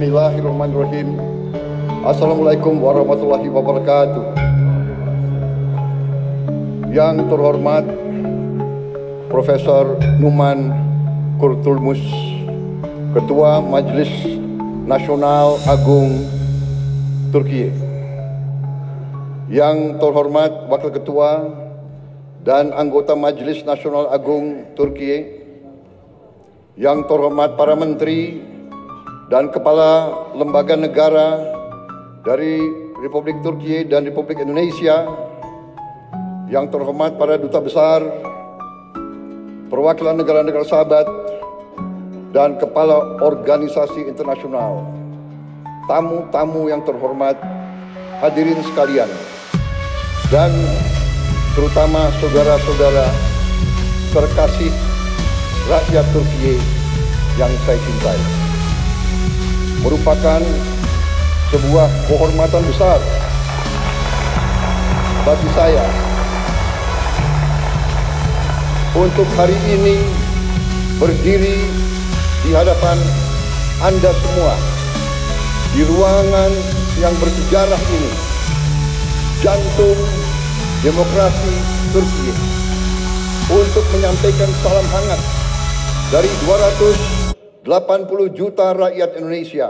Bismillahirrahmanirrahim. Assalamualaikum warahmatullahi wabarakatuh. Yang terhormat Profesor Numan Kurtulmus, Ketua Majelis Nasional Agung Turkiye. Yang terhormat Wakil Ketua dan anggota Majelis Nasional Agung Turkiye. Yang terhormat para menteri dan kepala lembaga negara dari Republik Turkiye dan Republik Indonesia. Yang terhormat para duta besar, perwakilan negara-negara sahabat, dan kepala organisasi internasional, tamu-tamu yang terhormat, hadirin sekalian, dan terutama saudara-saudara terkasih rakyat Turkiye yang saya cintai. Merupakan sebuah kehormatan besar bagi saya untuk hari ini berdiri di hadapan Anda semua di ruangan yang bersejarah ini, jantung demokrasi Turkiye, untuk menyampaikan salam hangat dari 280 juta rakyat Indonesia,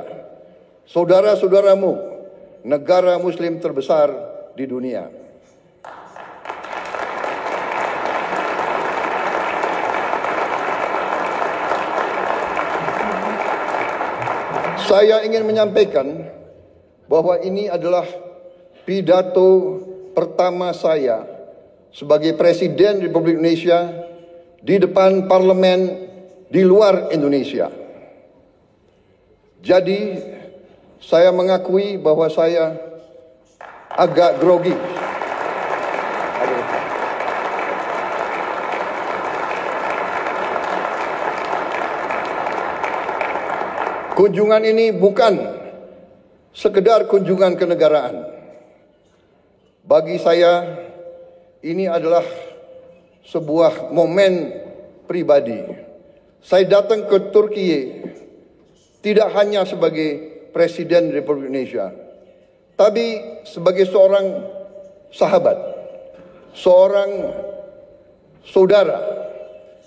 saudara-saudaramu, negara muslim terbesar di dunia. Saya ingin menyampaikan bahwa ini adalah pidato pertama saya sebagai Presiden Republik Indonesia di depan parlemen di luar Indonesia. Jadi saya mengakui bahwa saya agak grogi. Kunjungan ini bukan sekedar kunjungan kenegaraan. Bagi saya ini adalah sebuah momen pribadi. Saya datang ke Turkiye tidak hanya sebagai Presiden Republik Indonesia, tapi sebagai seorang sahabat, seorang saudara,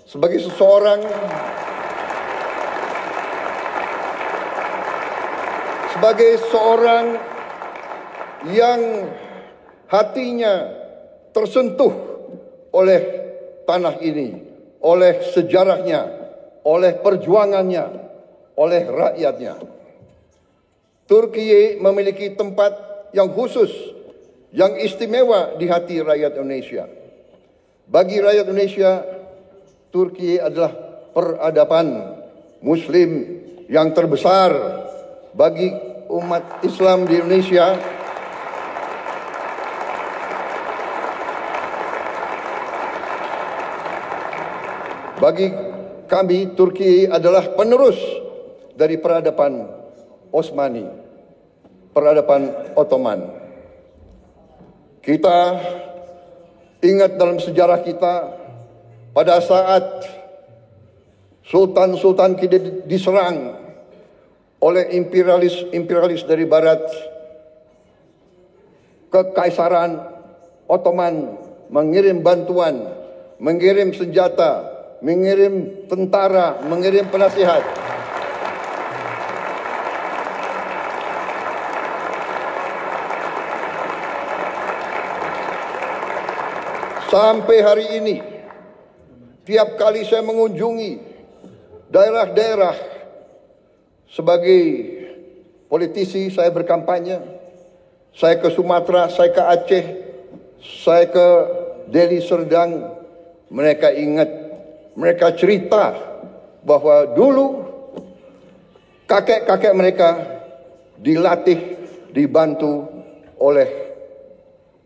sebagai seorang yang hatinya tersentuh oleh tanah ini, oleh sejarahnya, oleh perjuangannya, oleh rakyatnya. Turkiye memiliki tempat yang khusus, yang istimewa di hati rakyat Indonesia. Bagi rakyat Indonesia, Turkiye adalah peradaban muslim yang terbesar. Bagi umat Islam di Indonesia, bagi kami Turkiye adalah penerus dari peradaban Osmani, peradaban Ottoman. Kita ingat dalam sejarah kita pada saat sultan-sultan kita diserang oleh imperialis dari barat, Kekaisaran Ottoman mengirim bantuan, mengirim senjata, mengirim tentara, mengirim penasihat. Sampai hari ini, tiap kali saya mengunjungi daerah-daerah sebagai politisi, saya berkampanye, saya ke Sumatera, saya ke Aceh, saya ke Deli Serdang, mereka ingat, mereka cerita bahwa dulu kakek-kakek mereka dilatih, dibantu oleh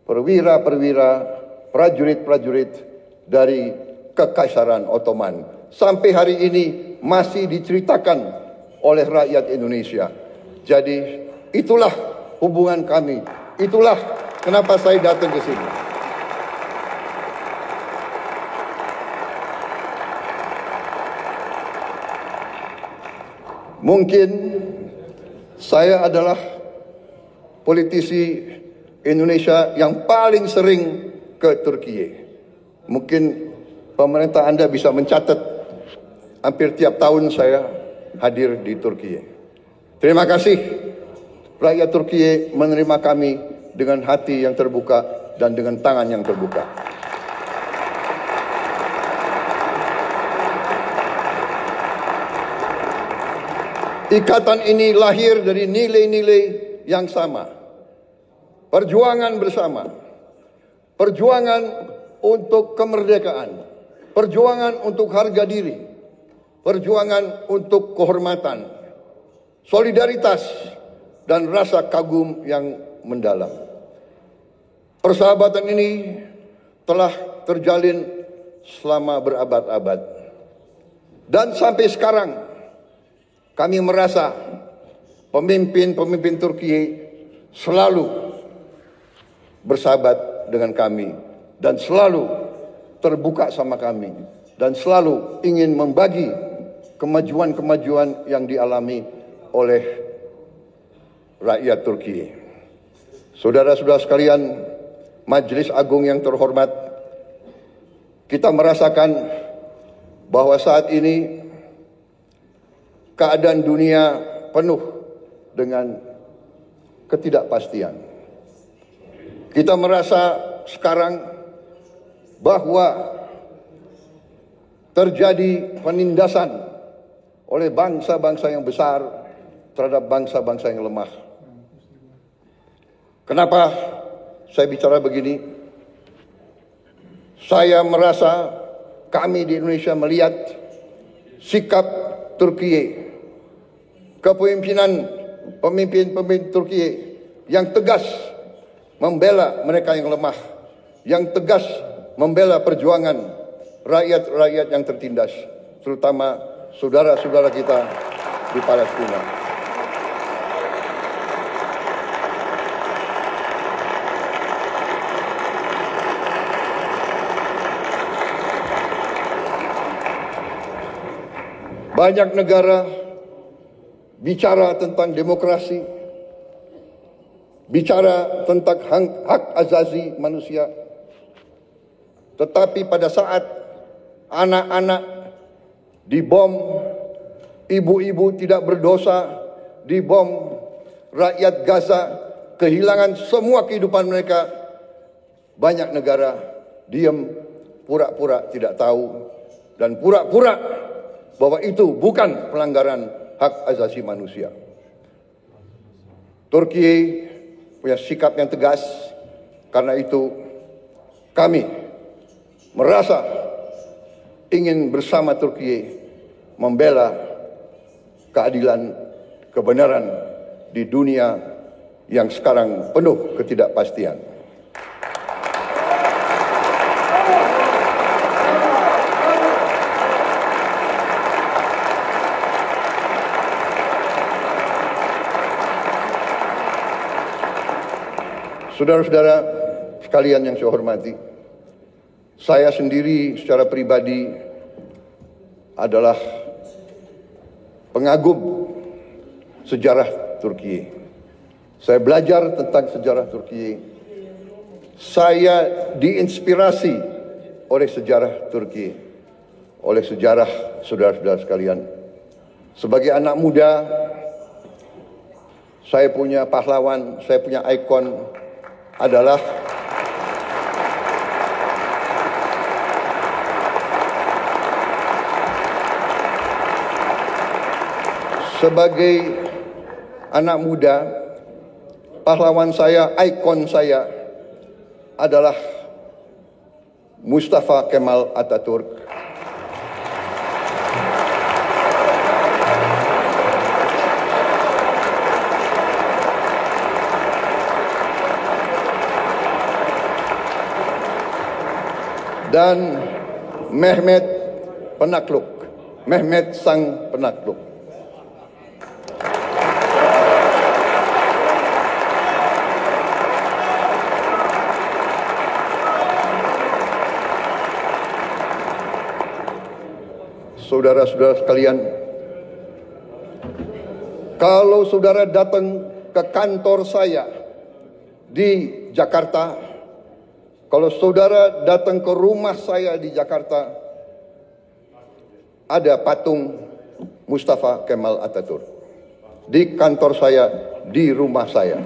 perwira-perwira, prajurit-prajurit dari Kekaisaran Ottoman. Sampai hari ini masih diceritakan oleh rakyat Indonesia. Jadi itulah hubungan kami. Itulah kenapa saya datang ke sini. Mungkin Saya adalah politisi Indonesia yang paling sering ke Turki. Mungkin pemerintah Anda bisa mencatat hampir tiap tahun saya hadir di Turki. Terima kasih rakyat Turki menerima kami dengan hati yang terbuka dan dengan tangan yang terbuka. Ikatan ini lahir dari nilai-nilai yang sama. Perjuangan bersama. Perjuangan untuk kemerdekaan. Perjuangan untuk harga diri. Perjuangan untuk kehormatan. Solidaritas dan rasa kagum yang mendalam. Persahabatan ini telah terjalin selama berabad-abad. Dan sampai sekarang kami merasa pemimpin-pemimpin Turki selalu bersahabat dengan kami dan selalu terbuka sama kami dan selalu ingin membagi kemajuan-kemajuan yang dialami oleh rakyat Turki. Saudara-saudara sekalian, Majelis Agung yang terhormat, kita merasakan bahwa saat ini keadaan dunia penuh dengan ketidakpastian. Kita merasa sekarang bahwa terjadi penindasan oleh bangsa-bangsa yang besar terhadap bangsa-bangsa yang lemah. Kenapa saya bicara begini? Saya merasa kami di Indonesia melihat sikap Turki, kepemimpinan pemimpin-pemimpin Turki yang tegas membela mereka yang lemah, yang tegas membela perjuangan rakyat-rakyat yang tertindas, terutama saudara-saudara kita di Palestina. Banyak negara bicara tentang demokrasi, bicara tentang hak asasi manusia. Tetapi pada saat anak-anak dibom, ibu-ibu tidak berdosa dibom, rakyat Gaza kehilangan semua kehidupan mereka, banyak negara diam, pura-pura tidak tahu, dan pura-pura bahwa itu bukan pelanggaran hak asasi manusia. Turki punya sikap yang tegas, karena itu kami merasa ingin bersama Turki membela keadilan, kebenaran di dunia yang sekarang penuh ketidakpastian. Saudara-saudara sekalian yang saya hormati, saya sendiri secara pribadi adalah pengagum sejarah Turki. Saya belajar tentang sejarah Turki. Saya diinspirasi oleh sejarah Turki, oleh sejarah saudara-saudara sekalian. Sebagai anak muda, saya punya pahlawan, saya punya ikon adalah sebagai anak muda, pahlawan saya, ikon saya adalah Mustafa Kemal Atatürk. Dan Mehmet Penakluk, Mehmet Sang Penakluk. Saudara-saudara sekalian, Kalau saudara datang ke kantor saya di Jakarta, kalau saudara datang ke rumah saya di Jakarta, ada patung Mustafa Kemal Atatürk. Di kantor saya, di rumah saya.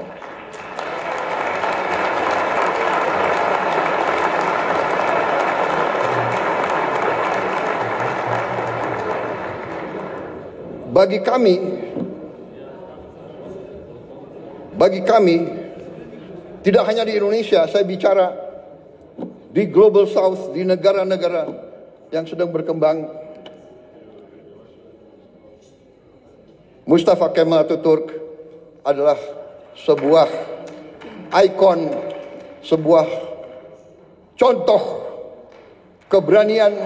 Bagi kami, tidak hanya di Indonesia, saya bicara di Global South, di negara-negara yang sedang berkembang, Mustafa Kemal Atatürk adalah sebuah ikon, sebuah contoh keberanian,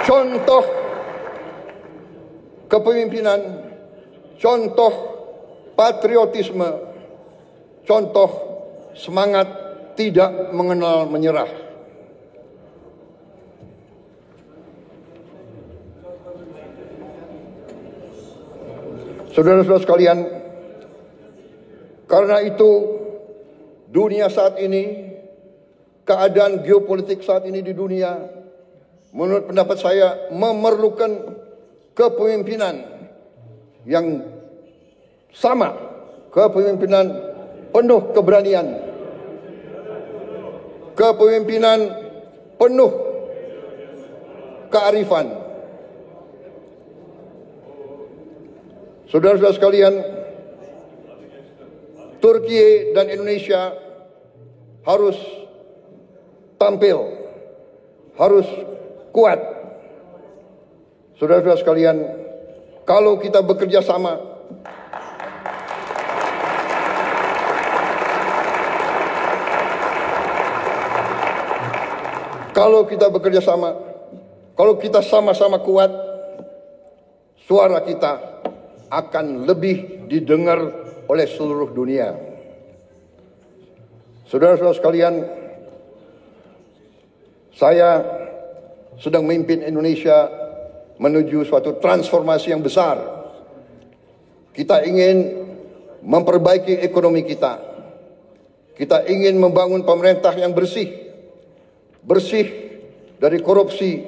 contoh kepemimpinan, contoh patriotisme, contoh semangat tidak mengenal menyerah. Saudara-saudara sekalian, karena itu dunia saat ini, keadaan geopolitik saat ini di dunia, menurut pendapat saya memerlukan kepemimpinan yang sama, kepemimpinan penuh keberanian, kepemimpinan penuh kearifan. Saudara-saudara sekalian, Turki dan Indonesia harus tampil, harus kuat. Saudara-saudara sekalian, kalau kita bekerja sama, kalau kita sama-sama kuat, suara kita akan lebih didengar oleh seluruh dunia. Saudara-saudara sekalian, saya sedang memimpin Indonesia menuju suatu transformasi yang besar. Kita ingin memperbaiki ekonomi kita. Kita ingin membangun pemerintah yang bersih dari korupsi,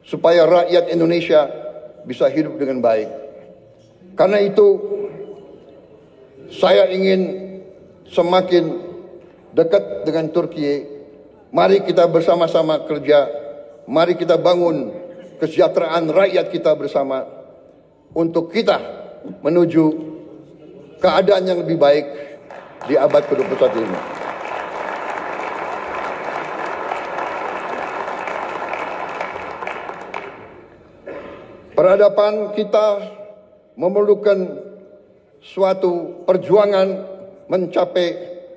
supaya rakyat Indonesia bisa hidup dengan baik. Karena itu, saya ingin semakin dekat dengan Turki. Mari kita bersama-sama kerja. Mari kita bangun kesejahteraan rakyat kita bersama untuk kita menuju keadaan yang lebih baik di abad ke-21 ini. Peradaban kita memerlukan suatu perjuangan mencapai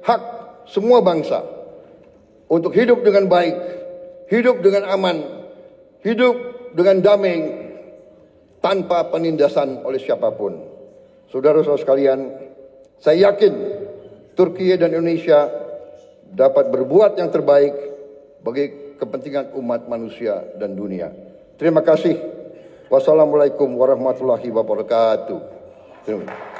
hak semua bangsa untuk hidup dengan baik, hidup dengan aman, hidup dengan damai, tanpa penindasan oleh siapapun. Saudara-saudara sekalian, saya yakin Turki dan Indonesia dapat berbuat yang terbaik bagi kepentingan umat manusia dan dunia. Terima kasih. Wassalamualaikum warahmatullahi wabarakatuh. Terima kasih.